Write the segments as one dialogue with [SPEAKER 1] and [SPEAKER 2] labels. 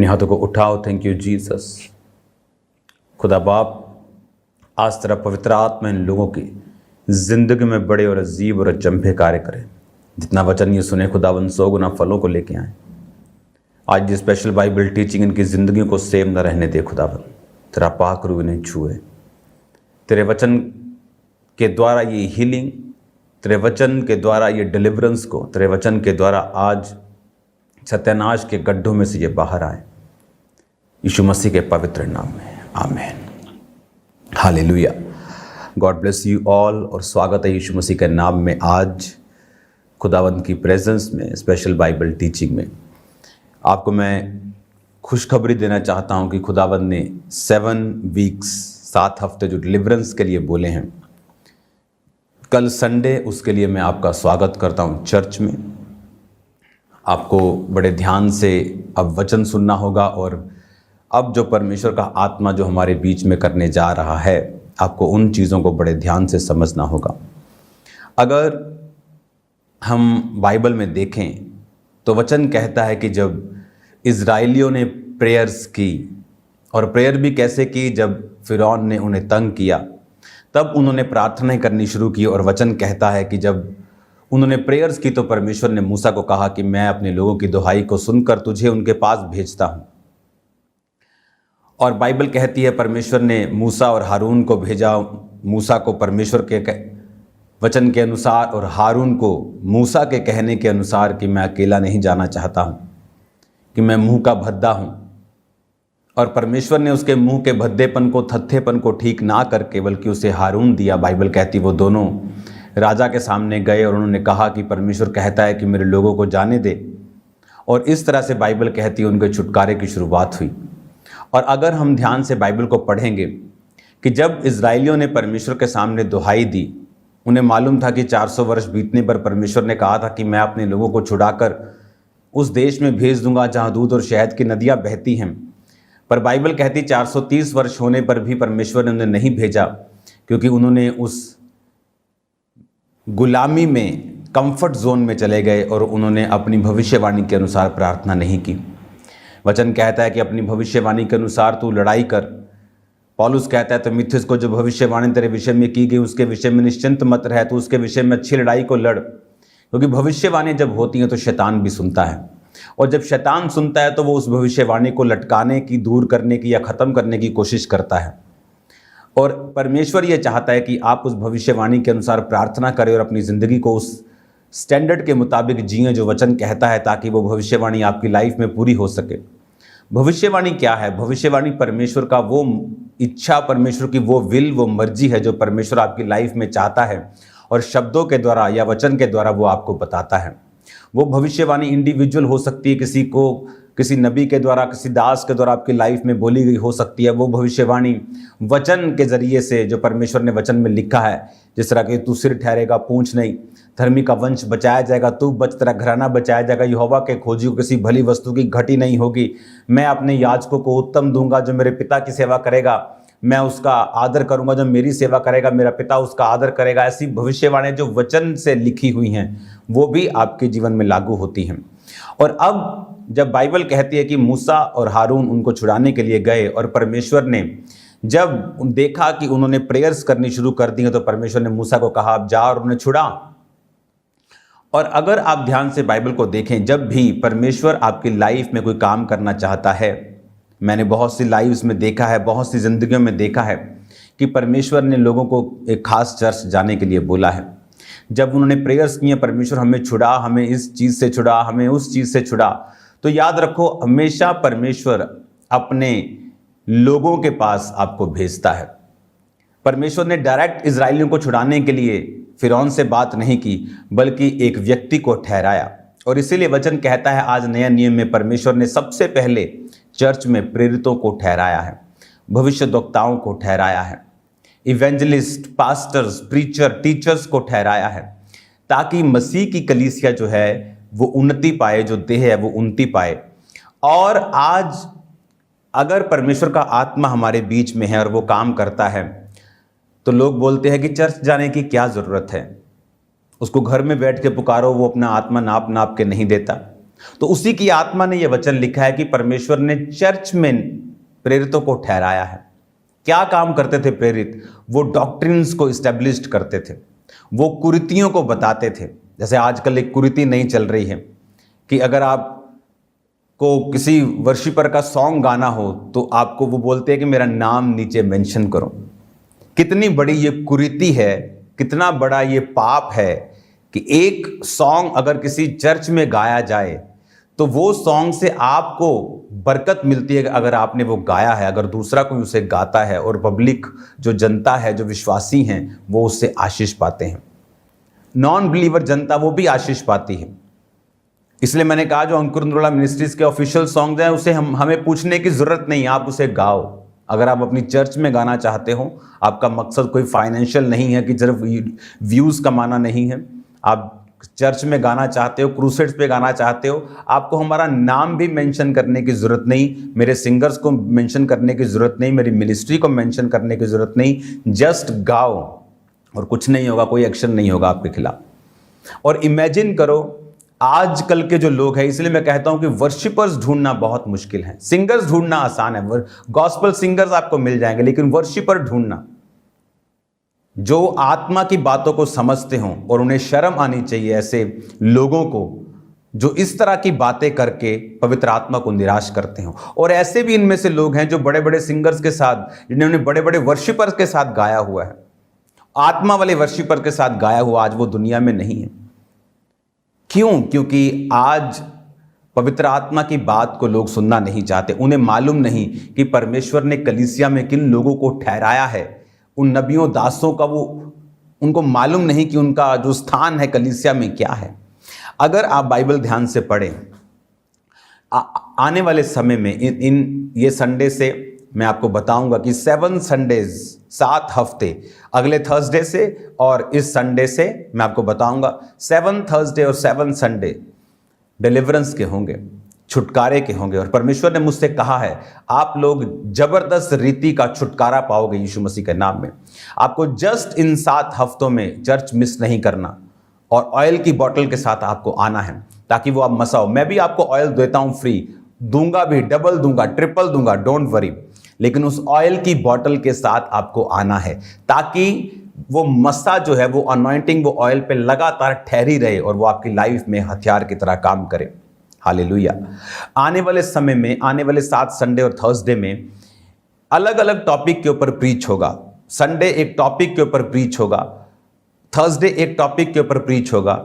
[SPEAKER 1] अपने हाथों को उठाओ। Thank you Jesus. खुदा बाप, आज तेरा पवित्र आत्मा इन लोगों की ज़िंदगी में बड़े और अजीब और अचंभे कार्य करें। जितना वचन ये सुने खुदावन 100 गुना फलों को लेके आए। आज ये स्पेशल बाइबल टीचिंग इनकी ज़िंदगी को सेम न रहने दे खुदावन। तेरा पाक रूह इन्हें छुए। तेरे वचन के द्वारा ये हीलिंग, तेरे वचन के द्वारा ये डिलीवरेंस को, तेरे वचन के द्वारा आज सत्यानाश के गड्ढों में से ये बाहर आए, यीशु मसीह के पवित्र नाम में, आमीन। Hallelujah. God bless you all और स्वागत है यीशु मसीह के नाम में आज खुदावंद की प्रेजेंस में स्पेशल बाइबल टीचिंग में। आपको मैं खुशखबरी देना चाहता हूं कि खुदावंद ने 7 वीक्स 7 हफ्ते जो डिलीवरेंस के लिए बोले हैं, कल संडे उसके लिए मैं आपका स्वागत करता हूं चर्च में। आपको बड़े ध्यान से अब वचन सुनना होगा और अब जो परमेश्वर का आत्मा जो हमारे बीच में करने जा रहा है, आपको उन चीज़ों को बड़े ध्यान से समझना होगा। अगर हम बाइबल में देखें तो वचन कहता है कि जब इज़राइलियों ने प्रेयर्स की, और प्रेयर भी कैसे की, जब फिरौन ने उन्हें तंग किया तब उन्होंने प्रार्थना करनी शुरू की। और वचन कहता है कि जब उन्होंने प्रेयर्स की तो परमेश्वर ने मूसा को कहा कि मैं अपने लोगों की दुहाई को सुनकर तुझे उनके पास भेजता हूं। और बाइबल कहती है परमेश्वर ने मूसा और हारून को भेजा। मूसा को परमेश्वर के वचन के अनुसार और हारून को मूसा के कहने के अनुसार कि मैं अकेला नहीं जाना चाहता हूं, कि मैं मुंह का भद्दा हूं। और परमेश्वर ने उसके मुंह के भद्देपन को, थत्थेपन को ठीक ना करके बल्कि उसे हारून दिया। बाइबल कहती वो दोनों राजा के सामने गए और उन्होंने कहा कि परमेश्वर कहता है कि मेरे लोगों को जाने दे। और इस तरह से बाइबल कहती है उनके छुटकारे की शुरुआत हुई। और अगर हम ध्यान से बाइबल को पढ़ेंगे कि जब इज़राइलियों ने परमेश्वर के सामने दुहाई दी, उन्हें मालूम था कि 400 वर्ष बीतने पर परमेश्वर ने कहा था कि मैं अपने लोगों को छुड़ाकर उस देश में भेज दूंगा जहाँ दूध और शहद की नदियाँ बहती हैं। पर बाइबल कहती 430 वर्ष होने पर भी परमेश्वर ने उन्हें नहीं भेजा, क्योंकि उन्होंने उस गुलामी में कंफर्ट जोन में चले गए और उन्होंने अपनी भविष्यवाणी के अनुसार प्रार्थना नहीं की। वचन कहता है कि अपनी भविष्यवाणी के अनुसार तू लड़ाई कर। पौलुस कहता है तिमुथियुस को जो भविष्यवाणी तेरे विषय में की गई उसके विषय में निश्चिंत मत रह, तू उसके विषय में अच्छी लड़ाई को लड़। क्योंकि भविष्यवाणी जब होती है तो शैतान भी सुनता है, और जब शैतान सुनता है तो वो उस भविष्यवाणी को लटकाने की, दूर करने की या ख़त्म करने की कोशिश करता है। और परमेश्वर ये चाहता है कि आप उस भविष्यवाणी के अनुसार प्रार्थना करें और अपनी ज़िंदगी को उस स्टैंडर्ड के मुताबिक जिएं जो वचन कहता है, ताकि वो भविष्यवाणी आपकी लाइफ में पूरी हो सके। भविष्यवाणी क्या है? भविष्यवाणी परमेश्वर का वो इच्छा, परमेश्वर की वो विल, वो मर्जी है जो परमेश्वर आपकी लाइफ में चाहता है और शब्दों के द्वारा या वचन के द्वारा वो आपको बताता है। वो भविष्यवाणी इंडिविजुअल हो सकती है, किसी को, किसी नबी के द्वारा, किसी दास के द्वारा आपकी लाइफ में बोली गई हो सकती है। वो भविष्यवाणी वचन के जरिए से जो परमेश्वर ने वचन में लिखा है, जिस तरह कि तू सिर ठहरेगा पूंछ नहीं, धर्मी का वंश बचाया जाएगा, तू बच, तेरा घराना बचाया जाएगा, यहोवा के खोजी को किसी भली वस्तु की घटी नहीं होगी, मैं अपने याजकों को उत्तम दूंगा, जो मेरे पिता की सेवा करेगा मैं उसका आदर करूंगा, जो मेरी सेवा करेगा मेरा पिता उसका आदर करेगा। ऐसी भविष्यवाणी जो वचन से लिखी हुई हैं वो भी आपके जीवन में लागू होती हैं। और अब जब बाइबल कहती है कि मूसा और हारून उनको छुड़ाने के लिए गए और परमेश्वर ने जब देखा कि उन्होंने प्रेयर्स करनी शुरू कर दी हैं, तो परमेश्वर ने मूसा को कहा आप जा और उन्हें छुड़ा। और अगर आप ध्यान से बाइबल को देखें, जब भी परमेश्वर आपकी लाइफ में कोई काम करना चाहता है, मैंने बहुत सी लाइव्स में देखा है, बहुत सी जिंदगियों में देखा है कि परमेश्वर ने लोगों को एक खास चर्च जाने के लिए बोला है। जब उन्होंने प्रेयर्स किए, परमेश्वर हमें छुड़ा, हमें इस चीज़ से छुड़ा, हमें उस चीज़ से छुड़ा, तो याद रखो हमेशा परमेश्वर अपने लोगों के पास आपको भेजता है। परमेश्वर ने डायरेक्ट इजराइलियों को छुड़ाने के लिए फिरौन से बात नहीं की, बल्कि एक व्यक्ति को ठहराया। और इसीलिए वचन कहता है आज नया नियम में परमेश्वर ने सबसे पहले चर्च में प्रेरितों को ठहराया है, भविष्यद्वक्ताओं को ठहराया है, इवेंजलिस्ट, पास्टर्स, प्रीचर, टीचर्स को ठहराया है, ताकि मसीह की कलीसिया जो है वो उन्नति पाए, जो देह है वो उन्नति पाए। और आज अगर परमेश्वर का आत्मा हमारे बीच में है और वो काम करता है, तो लोग बोलते हैं कि चर्च जाने की क्या ज़रूरत है, उसको घर में बैठ के पुकारो, वो अपना आत्मा नाप नाप के नहीं देता। तो उसी की आत्मा ने यह वचन लिखा है कि परमेश्वर ने चर्च में प्रेरितों को ठहराया है। क्या काम करते थे प्रेरित? वो डॉक्ट्रिन्स को इस्टेब्लिश करते थे, वो कुरीतियों को बताते थे। जैसे आजकल एक कुरीति नहीं चल रही है कि अगर आप को किसी वर्शिपर का सॉन्ग गाना हो तो आपको वो बोलते हैं कि मेरा नाम नीचे मेंशन करो। कितनी बड़ी ये कुरीति है, कितना बड़ा ये पाप है कि एक सॉन्ग अगर किसी चर्च में गाया जाए तो वो सॉन्ग से आपको बरकत मिलती है अगर आपने वो गाया है, अगर दूसरा कोई उसे गाता है, और पब्लिक जो जनता है, जो विश्वासी हैं, वो उससे आशीष पाते हैं। नॉन बिलीवर जनता वो भी आशीष पाती है। इसलिए मैंने कहा जो अंकुर नरोला मिनिस्ट्रीज के ऑफिशियल सॉन्ग्स हैं उसे हमें पूछने की जरूरत नहीं, आप उसे गाओ। अगर आप अपनी चर्च में गाना चाहते हो, आपका मकसद कोई फाइनेंशियल नहीं है कि सिर्फ व्यूज कमाना नहीं है, आप चर्च में गाना चाहते हो, क्रूसेड्स पे गाना चाहते हो, आपको हमारा नाम भी मेंशन करने की जरूरत नहीं, मेरे सिंगर्स को मेंशन करने की जरूरत नहीं, मेरी मिनिस्ट्री को मेंशन करने की जरूरत नहीं, जस्ट गाओ और कुछ नहीं होगा, कोई एक्शन नहीं होगा आपके खिलाफ। और इमेजिन करो आजकल के जो लोग हैं, इसलिए मैं कहता हूं कि वर्शिपर्स ढूंढना बहुत मुश्किल है। सिंगर्स ढूंढना आसान है, गॉस्पेल सिंगर्स आपको मिल जाएंगे, लेकिन वर्शिपर ढूंढना जो आत्मा की बातों को समझते हों और उन्हें शर्म आनी चाहिए ऐसे लोगों को जो इस तरह की बातें करके पवित्र आत्मा को निराश करते हो। और ऐसे भी इनमें से लोग हैं जो बड़े बड़े सिंगर्स के साथ, जिन्होंने बड़े बड़े वर्शिपर्स के साथ गाया हुआ है, आत्मा वाले वर्शिपर के साथ गाया हुआ, आज वो दुनिया में नहीं है। क्यों? क्योंकि आज पवित्र आत्मा की बात को लोग सुनना नहीं चाहते। उन्हें मालूम नहीं कि परमेश्वर ने कलीसिया में किन लोगों को ठहराया है। उन नबियों दासों का वो उनको मालूम नहीं कि उनका जो स्थान है कलीसिया में क्या है। अगर आप बाइबल ध्यान से पढ़ें, आने वाले समय में इन ये संडे से मैं आपको बताऊंगा कि 7 संडेज, 7 हफ्ते, अगले थर्सडे से और इस संडे से मैं आपको बताऊंगा 7 थर्सडे और 7 संडे डिलीवरेंस के होंगे, छुटकारे के होंगे। और परमेश्वर ने मुझसे कहा है आप लोग जबरदस्त रीति का छुटकारा पाओगे यीशु मसीह के नाम में। आपको जस्ट इन 7 हफ्तों में चर्च मिस नहीं करना और ऑयल की बोतल के साथ आपको आना है ताकि वो आप मसाओ। मैं भी आपको ऑयल देता हूं फ्री, दूंगा भी, डबल दूंगा, ट्रिपल दूंगा, डोंट वरी, लेकिन उस ऑयल की बोतल के साथ आपको आना है ताकि वो मसा जो है, वो अनॉइंटिंग, वो ऑयल पे लगातार ठहरी रहे और वो आपकी लाइफ में हथियार की तरह काम करे। हालेलुया। आने वाले समय में, आने वाले 7 संडे और थर्सडे में अलग अलग टॉपिक के ऊपर प्रीच होगा। संडे एक टॉपिक के ऊपर प्रीच होगा, थर्सडे एक टॉपिक के ऊपर प्रीच होगा,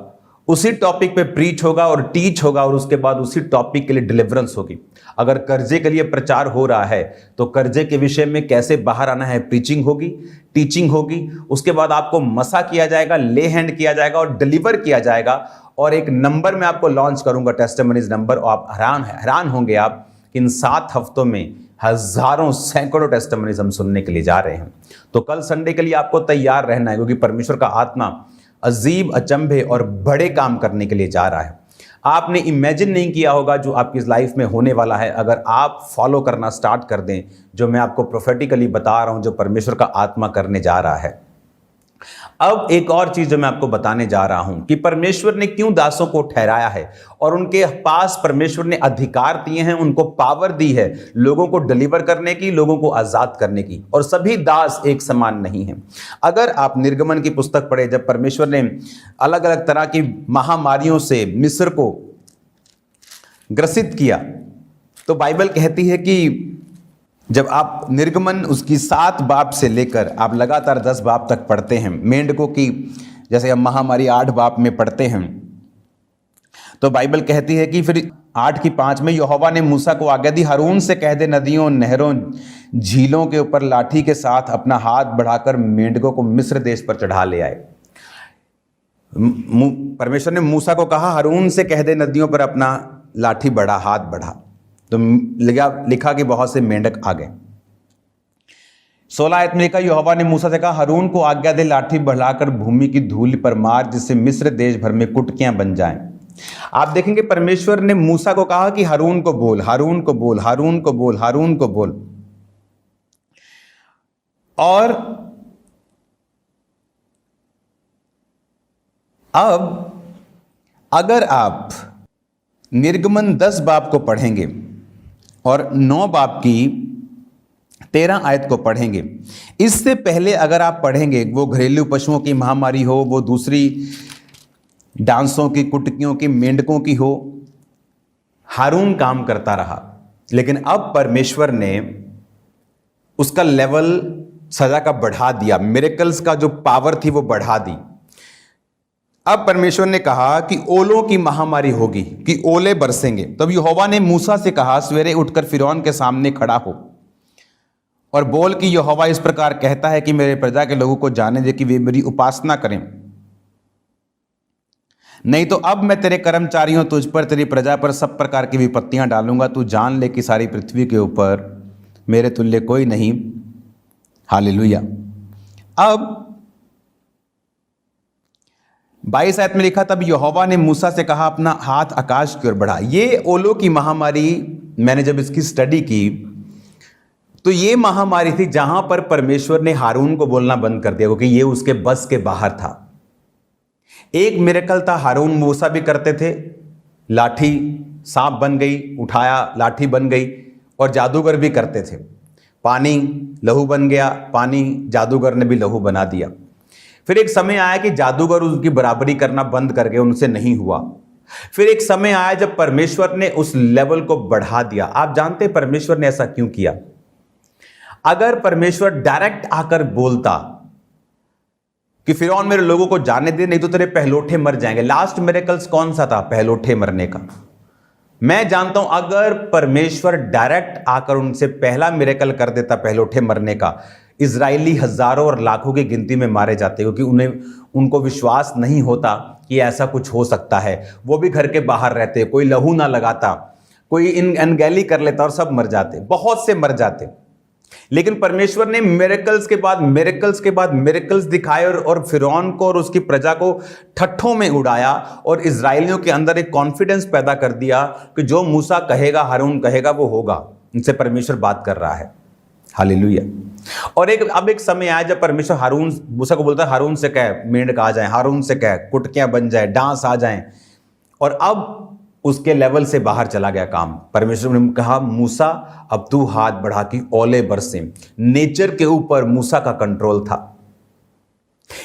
[SPEAKER 1] उसी टॉपिक पे प्रीच होगा और टीच होगा, और उसके बाद उसी टॉपिक के लिए डिलीवरेंस होगी। अगर कर्जे के लिए प्रचार हो रहा है तो कर्जे के विषय में कैसे बाहर आना है, प्रीचिंग होगी, टीचिंग होगी। उसके बाद आपको मसा किया जाएगा, ले हैंड किया जाएगा और डिलीवर किया जाएगा। और एक नंबर मैं आपको लॉन्च करूंगा, टेस्टिमनीज नंबर, और आप हैरान होंगे आप कि इन 7 हफ्तों में हजारों, सैकड़ों टेस्टिमनीज हम सुनने के लिए जा रहे हैं। तो कल संडे के लिए आपको तैयार रहना है, क्योंकि परमेश्वर का आत्मा अजीब, अचंभे और बड़े काम करने के लिए जा रहा है। आपने इमेजिन नहीं किया होगा जो आपकी लाइफ में होने वाला है अगर आप फॉलो करना स्टार्ट कर दें, जो मैं आपको प्रोफेटिकली बता रहा हूं, जो परमेश्वर का आत्मा करने जा रहा है। अब एक और चीज जो मैं आपको बताने जा रहा हूं कि परमेश्वर ने क्यों दासों को ठहराया है और उनके पास परमेश्वर ने अधिकार दिए हैं, उनको पावर दी है लोगों को डिलीवर करने की, लोगों को आजाद करने की। और सभी दास एक समान नहीं हैं। अगर आप निर्गमन की पुस्तक पढ़े, जब परमेश्वर ने अलग अलग तरह की महामारियों से मिस्र को ग्रसित किया, तो बाइबल कहती है कि जब आप निर्गमन उसकी 7 बाब से लेकर आप लगातार 10 बाब तक पढ़ते हैं, मेंढकों की जैसे हम महामारी 8 बाब में पढ़ते हैं, तो बाइबल कहती है कि फिर 8 की 5 में यहोवा ने मूसा को आज्ञा दी, हारून से कह दे नदियों, नहरों, झीलों के ऊपर लाठी के साथ अपना हाथ बढ़ाकर मेंढकों को मिस्र देश पर चढ़ा ले आए। परमेश्वर ने मूसा को कहा हारून से कह दे नदियों पर अपना लाठी बढ़ा, हाथ बढ़ा, तो लिखा कि बहुत से मेंढक आ गए। 16 आयत में लिखा यहोवा ने मूसा से कहा हारून को आज्ञा दे लाठी बढ़ाकर भूमि की धूल पर मार, जिससे मिस्र देश भर में कुटकियां बन जाएं। आप देखेंगे परमेश्वर ने मूसा को कहा कि हारून को बोल, हारून को बोल, हारून को बोल, हारून को बोल। और अब अगर आप निर्गमन 10 बाब को पढ़ेंगे और 9 बाब की 13 आयत को पढ़ेंगे। इससे पहले अगर आप पढ़ेंगे, वो घरेलू पशुओं की महामारी हो, वो दूसरी डांसों की, कुटकियों की, मेंढकों की हो, हारून काम करता रहा। लेकिन अब परमेश्वर ने उसका लेवल सजा का बढ़ा दिया, मिरेकल्स का जो पावर थी वो बढ़ा दी। अब परमेश्वर ने कहा कि ओलों की महामारी होगी, कि ओले बरसेंगे। तब यहोवा ने मूसा से कहा, सवेरे उठकर फिरौन के सामने खड़ा हो और बोल कि यहोवा इस प्रकार कहता है कि मेरे प्रजा के लोगों को जाने दे कि वे मेरी उपासना करें, नहीं तो अब मैं तेरे कर्मचारियों, तुझ पर, तेरी प्रजा पर सब प्रकार की विपत्तियां डालूंगा। तू जान ले कि सारी पृथ्वी के ऊपर मेरे तुल्य कोई नहीं। हालेलुया। अब 22 आयत में लिखा, तब यहोवा ने मूसा से कहा, अपना हाथ आकाश की ओर बढ़ा। ये ओलों की महामारी, मैंने जब इसकी स्टडी की तो ये महामारी थी जहां पर परमेश्वर ने हारून को बोलना बंद कर दिया, क्योंकि ये उसके बस के बाहर था। एक मिरेकल था, हारून मूसा भी करते थे, लाठी सांप बन गई, उठाया लाठी बन गई, और जादूगर भी करते थे। पानी लहू बन गया, पानी जादूगर ने भी लहू बना दिया। फिर एक समय आया कि जादूगर उसकी बराबरी करना बंद कर गए, उनसे नहीं हुआ। फिर एक समय आया जब परमेश्वर ने उस लेवल को बढ़ा दिया। आप जानते हैं परमेश्वर ने ऐसा क्यों किया? अगर परमेश्वर डायरेक्ट आकर बोलता कि फिरौन मेरे लोगों को जाने दे, नहीं तो तेरे पहलोठे मर जाएंगे। लास्ट मिरेकल्स कौन सा था? पहलोठे मरने का। मैं जानता हूं अगर परमेश्वर डायरेक्ट आकर उनसे पहला मिरेकल कर देता पहलोठे मरने का, इजरायली हजारों और लाखों की गिनती में मारे जाते, क्योंकि उनको विश्वास नहीं होता कि ऐसा कुछ हो सकता है। वो भी घर के बाहर रहते, कोई लहू ना लगाता, कोई अनगैली कर लेता और सब मर जाते, बहुत से मर जाते। लेकिन परमेश्वर ने मिरेकल्स के बाद मिरेकल्स के बाद मिरेकल्स दिखाए और फिरौन को और उसकी प्रजा को ठट्ठों में उड़ाया, और इजरायलियों के अंदर एक कॉन्फिडेंस पैदा कर दिया कि जो मूसा कहेगा, हारून कहेगा, वो होगा। उनसे परमेश्वर बात कर रहा है। हालेलुया। और अब एक समय आया जब परमेश्वर मूसा को बोलता है, हारून से कह मेंढक आ जाए, हारून से कह कुटकियां बन जाए, डांस आ जाए। और अब उसके लेवल से बाहर चला गया काम। परमेश्वर ने कहा, मूसा अब तू हाथ बढ़ा कि ओले बरसे। नेचर के ऊपर मूसा का कंट्रोल था।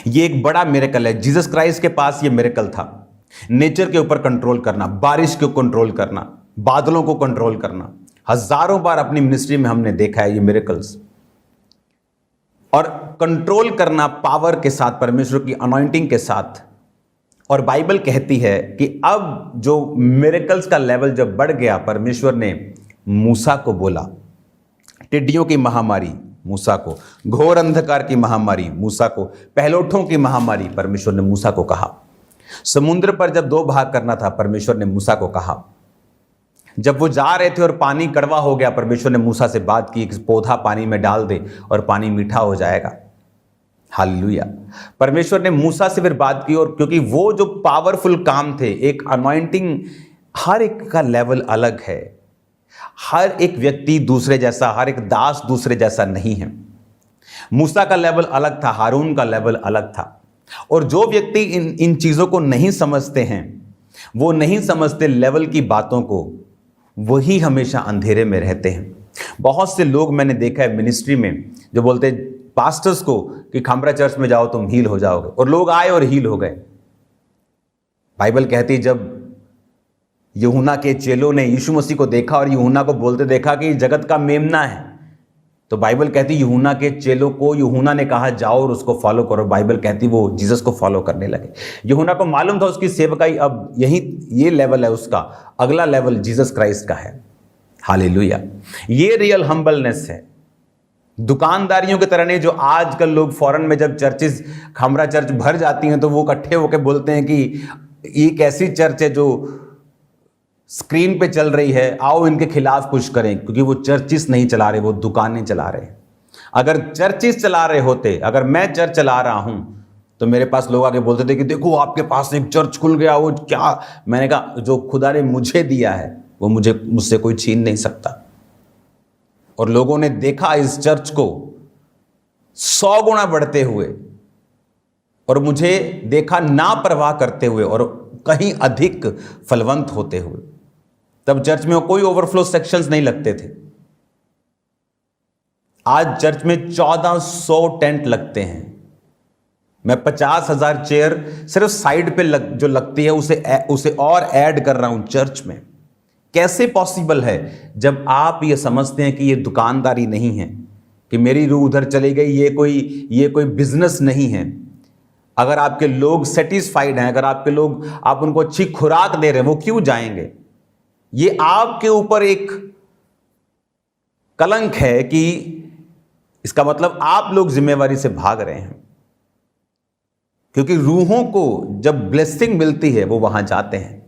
[SPEAKER 1] ये एक बड़ा मिरेकल है। जीसस क्राइस्ट के पास ये मिरेकल था, नेचर के ऊपर कंट्रोल करना, बारिश को कंट्रोल करना, बादलों को कंट्रोल करना। हजारों बार अपनी मिनिस्ट्री में हमने देखा है ये मिरेकल्स। और कंट्रोल करना पावर के साथ, परमेश्वर की अनॉइंटिंग के साथ। और बाइबल कहती है कि अब जो मिरेकल्स का लेवल जब बढ़ गया, परमेश्वर ने मूसा को बोला, टिड्डियों की महामारी मूसा को, घोर अंधकार की महामारी मूसा को, पहलोठों की महामारी परमेश्वर ने मूसा को कहा। समुद्र पर जब 2 भाग करना था, परमेश्वर ने मूसा को कहा। जब वो जा रहे थे और पानी कड़वा हो गया, परमेश्वर ने मूसा से बात की, एक पौधा पानी में डाल दे और पानी मीठा हो जाएगा। हालेलुया। परमेश्वर ने मूसा से फिर बात की, और क्योंकि वो जो पावरफुल काम थे, एक अनॉइंटिंग, हर एक का लेवल अलग है। हर एक व्यक्ति दूसरे जैसा, हर एक दास दूसरे जैसा नहीं है। मूसा का लेवल अलग था, हारून का लेवल अलग था। और जो व्यक्ति इन चीजों को नहीं समझते हैं, वो नहीं समझते लेवल की बातों को, वही हमेशा अंधेरे में रहते हैं। बहुत से लोग मैंने देखा है मिनिस्ट्री में जो बोलते हैं पास्टर्स को कि खामरा चर्च में जाओ तुम हील हो जाओगे, और लोग आए और हील हो गए। बाइबल कहती जब यूहन्ना के चेलों ने यीशु मसीह को देखा और यूहन्ना को बोलते देखा कि जगत का मेमना है, तो बाइबल कहती यूहन्ना के चेलों को यूहन्ना ने कहा जाओ और उसको फॉलो करो। बाइबल कहती वो जीसस को फॉलो करने लगे। यूहन्ना को मालूम था उसकी सेवकाई अब ये लेवल है उसका, अगला लेवल जीसस क्राइस्ट का है। हालेलुया। ये रियल हम्बलनेस है। दुकानदारियों की तरह नहीं, जो आजकल लोग फॉरेन में जब चर्चेस, खामरा चर्च भर जाती हैं तो वो इकट्ठे होकर बोलते हैं कि ये कैसी चर्च है जो स्क्रीन पे चल रही है, आओ इनके खिलाफ कुछ करें। क्योंकि वो चर्चिस नहीं चला रहे, वो दुकानें चला रहे हैं। अगर चर्चिस चला रहे होते, अगर मैं चर्च चला रहा हूं, तो मेरे पास लोग आके बोलते थे कि देखो आपके पास एक चर्च खुल गया, वो क्या। मैंने कहा जो खुदा ने मुझे दिया है वो मुझसे कोई छीन नहीं सकता। और लोगों ने देखा इस चर्च को 100 गुना बढ़ते हुए, और मुझे देखा ना परवाह करते हुए और कहीं अधिक फलवंत होते हुए। तब चर्च में कोई ओवरफ्लो सेक्शंस नहीं लगते थे। आज चर्च में 1400 टेंट लगते हैं। मैं 50,000 चेयर सिर्फ साइड पे जो लगती है उसे और ऐड कर रहा हूं चर्च में। कैसे पॉसिबल है? जब आप ये समझते हैं कि ये दुकानदारी नहीं है, कि मेरी रूह उधर चली गई, ये कोई बिजनेस नहीं है। अगर आपके लोग सेटिस्फाइड हैं, अगर आपके लोग, आप उनको अच्छी खुराक दे रहे हैं, वो क्यों जाएंगे? ये आपके ऊपर एक कलंक है कि इसका मतलब आप लोग जिम्मेवारी से भाग रहे हैं। क्योंकि रूहों को जब ब्लेसिंग मिलती है वो वहां जाते हैं।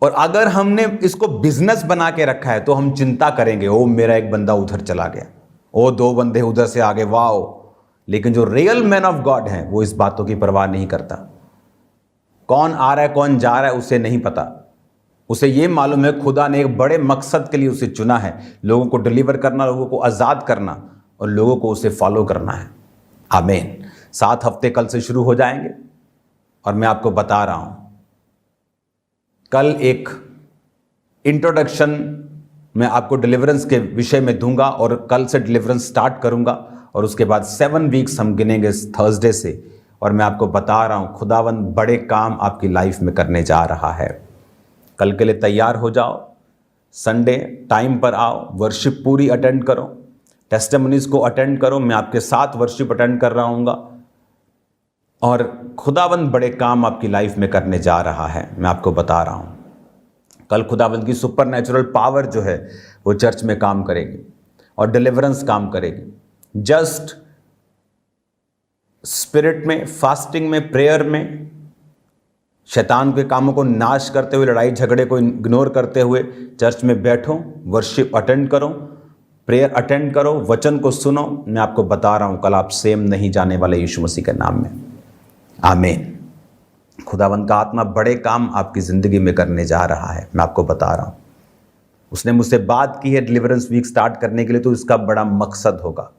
[SPEAKER 1] और अगर हमने इसको बिजनेस बना के रखा है तो हम चिंता करेंगे, ओ मेरा एक बंदा उधर चला गया, ओ 2 बंदे उधर से आगे, वाओ। लेकिन जो रियल मैन ऑफ गॉड है वो इस बातों की परवाह नहीं करता। कौन आ रहा है कौन जा रहा है उसे नहीं पता। उसे ये मालूम है खुदा ने एक बड़े मकसद के लिए उसे चुना है, लोगों को डिलीवर करना, लोगों को आज़ाद करना और लोगों को उसे फॉलो करना है। आमीन। 7 हफ्ते कल से शुरू हो जाएंगे और मैं आपको बता रहा हूं, कल एक इंट्रोडक्शन मैं आपको डिलीवरेंस के विषय में दूंगा और कल से डिलीवरेंस स्टार्ट करूंगा और उसके बाद 7 वीक्स हम गिनेंगे थर्सडे से। और मैं आपको बता रहा हूं खुदावंद बड़े काम आपकी लाइफ में करने जा रहा है। कल के लिए तैयार हो जाओ। संडे टाइम पर आओ, वर्शिप पूरी अटेंड करो, टेस्टिमनीज को अटेंड करो। मैं आपके साथ वर्शिप अटेंड कर रहा हूँगा और खुदावंद बड़े काम आपकी लाइफ में करने जा रहा है। मैं आपको बता रहा हूँ कल खुदावंद की सुपरनैचुरल पावर जो है वो चर्च में काम करेगी और डिलीवरेंस काम करेगी। जस्ट स्पिरिट में, फास्टिंग में, प्रेयर में, शैतान के कामों को नाश करते हुए, लड़ाई झगड़े को इग्नोर करते हुए चर्च में बैठो, वर्शिप अटेंड करो, प्रेयर अटेंड करो, वचन को सुनो। मैं आपको बता रहा हूं कल आप सेम नहीं जाने वाले यीशु मसीह के नाम में। आमीन। खुदावंद का आत्मा बड़े काम आपकी ज़िंदगी में करने जा रहा है। मैं आपको बता रहा हूँ उसने मुझसे बात की है डिलीवरेंस वीक स्टार्ट करने के लिए, तो इसका बड़ा मकसद होगा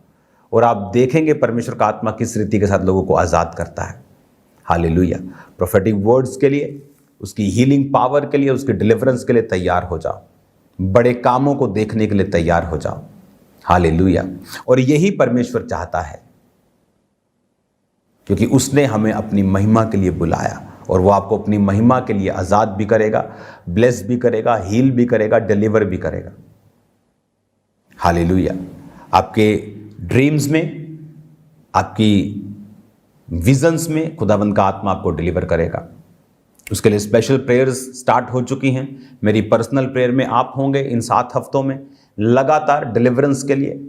[SPEAKER 1] और आप देखेंगे परमेश्वर का आत्मा किस रीति के साथ लोगों को आज़ाद करता है। हालेलुया। प्रोफेटिक वर्ड्स के लिए, उसकी हीलिंग पावर के लिए, उसके डिलीवरेंस के लिए तैयार हो जाओ। बड़े कामों को देखने के लिए तैयार हो जाओ। हालेलुया। और यही परमेश्वर चाहता है क्योंकि उसने हमें अपनी महिमा के लिए बुलाया और वो आपको अपनी महिमा के लिए आज़ाद भी करेगा, ब्लेस भी करेगा, हील भी करेगा, डिलीवर भी करेगा। हालेलुया। आपके ड्रीम्स में, आपकी विजन्स में खुदावंद का आत्मा आपको डिलीवर करेगा। उसके लिए स्पेशल प्रेयर्स स्टार्ट हो चुकी हैं। मेरी पर्सनल प्रेयर में आप होंगे इन 7 हफ्तों में लगातार डिलीवरेंस के लिए।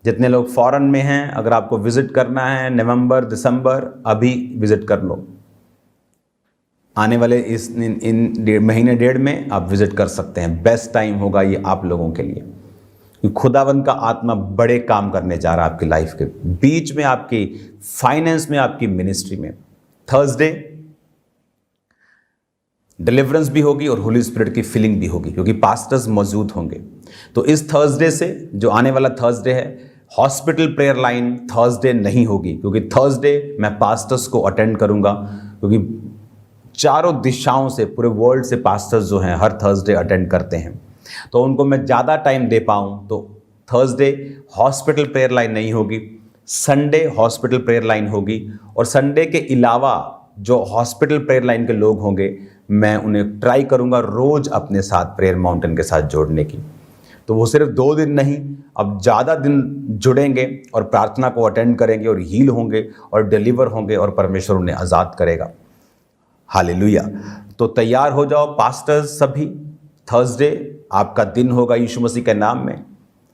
[SPEAKER 1] जितने लोग फॉरेन में हैं, अगर आपको विजिट करना है नवंबर, दिसंबर, अभी विजिट कर लो। आने वाले इन महीने 1.5 में आप विजिट कर सकते हैं। बेस्ट टाइम होगा ये आप लोगों के लिए। खुदावंद का आत्मा बड़े काम करने जा रहा है आपकी लाइफ के बीच में, आपकी फाइनेंस में, आपकी मिनिस्ट्री में। थर्सडे डिलीवरेंस भी होगी और होली स्पिरिट की फिलिंग भी होगी क्योंकि पास्टर्स मौजूद होंगे। तो इस थर्सडे से, जो आने वाला थर्सडे है, हॉस्पिटल प्रेयर लाइन थर्सडे नहीं होगी क्योंकि थर्सडे मैं पास्टर्स को अटेंड करूंगा क्योंकि चारों दिशाओं से, पूरे वर्ल्ड से पास्टर्स जो हैं हर थर्सडे अटेंड करते हैं, तो उनको मैं ज़्यादा टाइम दे पाऊँ। तो थर्सडे हॉस्पिटल प्रेयर लाइन नहीं होगी, संडे हॉस्पिटल प्रेयर लाइन होगी। और संडे के अलावा जो हॉस्पिटल प्रेयर लाइन के लोग होंगे, मैं उन्हें ट्राई करूँगा रोज़ अपने साथ प्रेयर माउंटेन के साथ जोड़ने की। तो वो सिर्फ 2 दिन नहीं, अब ज़्यादा दिन जुड़ेंगे और प्रार्थना को अटेंड करेंगे और हील होंगे और डिलीवर होंगे और परमेश्वर उन्हें आज़ाद करेगा। हालेलुया। तो तैयार हो जाओ पास्टर्स सभी। थर्सडे आपका दिन होगा यीशु मसीह के नाम में।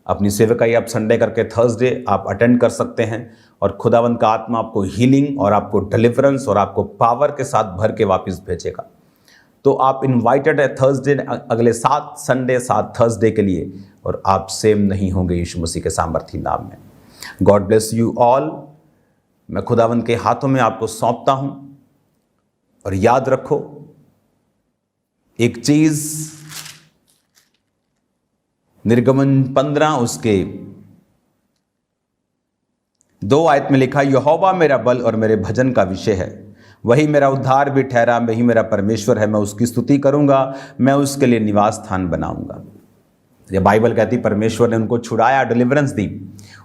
[SPEAKER 1] अपनी सेवकाई आप संडे करके थर्सडे आप अटेंड कर सकते हैं और खुदावंद का आत्मा आपको हीलिंग और आपको डिलीवरेंस और आपको पावर के साथ भर के वापस भेजेगा। तो आप इनवाइटेड है थर्सडे, अगले 7 संडे 7 थर्सडे के लिए, और आप सेम नहीं होंगे यीशु मसीह के सामर्थी नाम में। God bless you all. मैं खुदावंद के हाथों में आपको सौंपता हूं और याद रखो एक चीज, निर्गमन 15 उसके 2 आयत में लिखा, यहोवा मेरा बल और मेरे भजन का विषय है, वही मेरा उद्धार भी ठहरा, वही मेरा परमेश्वर है, मैं उसकी स्तुति करूंगा, मैं उसके लिए निवास स्थान बनाऊंगा। ये बाइबल कहती परमेश्वर ने उनको छुड़ाया, डिलीवरेंस दी।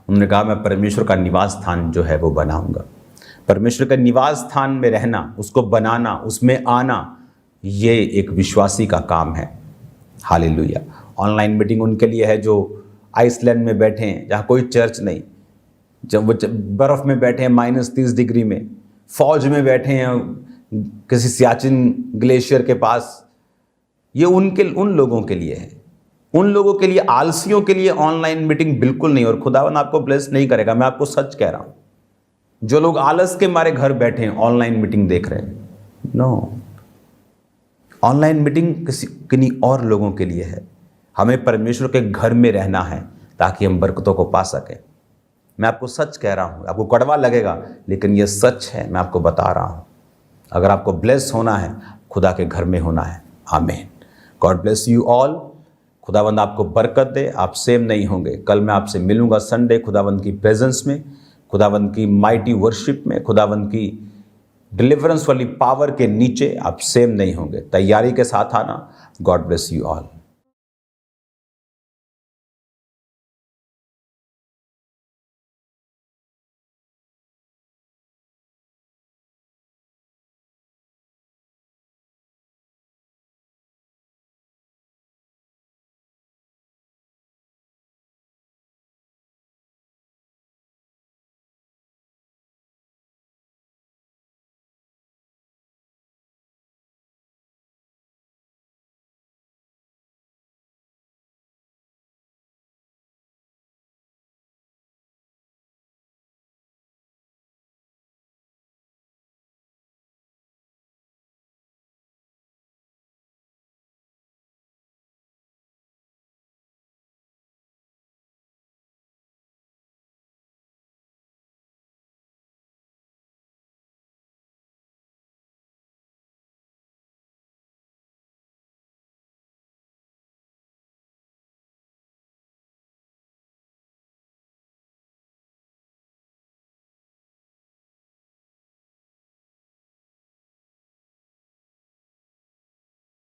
[SPEAKER 1] उन्होंने कहा मैं परमेश्वर का निवास स्थान जो है वो बनाऊंगा। परमेश्वर के निवास स्थान में रहना, उसको बनाना, उसमें आना, ये एक विश्वासी का काम है। हालेलुया। ऑनलाइन मीटिंग उनके लिए है जो आइसलैंड में बैठे हैं, जहाँ कोई चर्च नहीं, जब वो बर्फ़ में बैठे हैं -30 डिग्री में, फौज में बैठे हैं किसी सियाचिन ग्लेशियर के पास। ये उन लोगों के लिए है। उन लोगों के लिए, आलसियों के लिए ऑनलाइन मीटिंग बिल्कुल नहीं, और खुदावन आपको ब्लेस नहीं करेगा। मैं आपको सच कह रहा हूं। जो लोग आलस के मारे घर बैठे हैं, ऑनलाइन मीटिंग देख रहे हैं, नो, ऑनलाइन मीटिंग किन्हीं और लोगों के लिए है। हमें परमेश्वर के घर में रहना है ताकि हम बरकतों को पा सकें। मैं आपको सच कह रहा हूं, आपको कड़वा लगेगा लेकिन यह सच है, मैं आपको बता रहा हूं। अगर आपको ब्लेस होना है, खुदा के घर में होना है। आमीन। God bless you all. खुदावंद आपको बरकत दे। आप सेम नहीं होंगे। कल मैं आपसे मिलूंगा संडे खुदावंद की प्रेजेंस में, खुदावंद की माइटी वर्शिप में, खुदावंद की डिलीवरेंस वाली पावर के नीचे। आप सेम नहीं होंगे। तैयारी के साथ आना। God bless you all.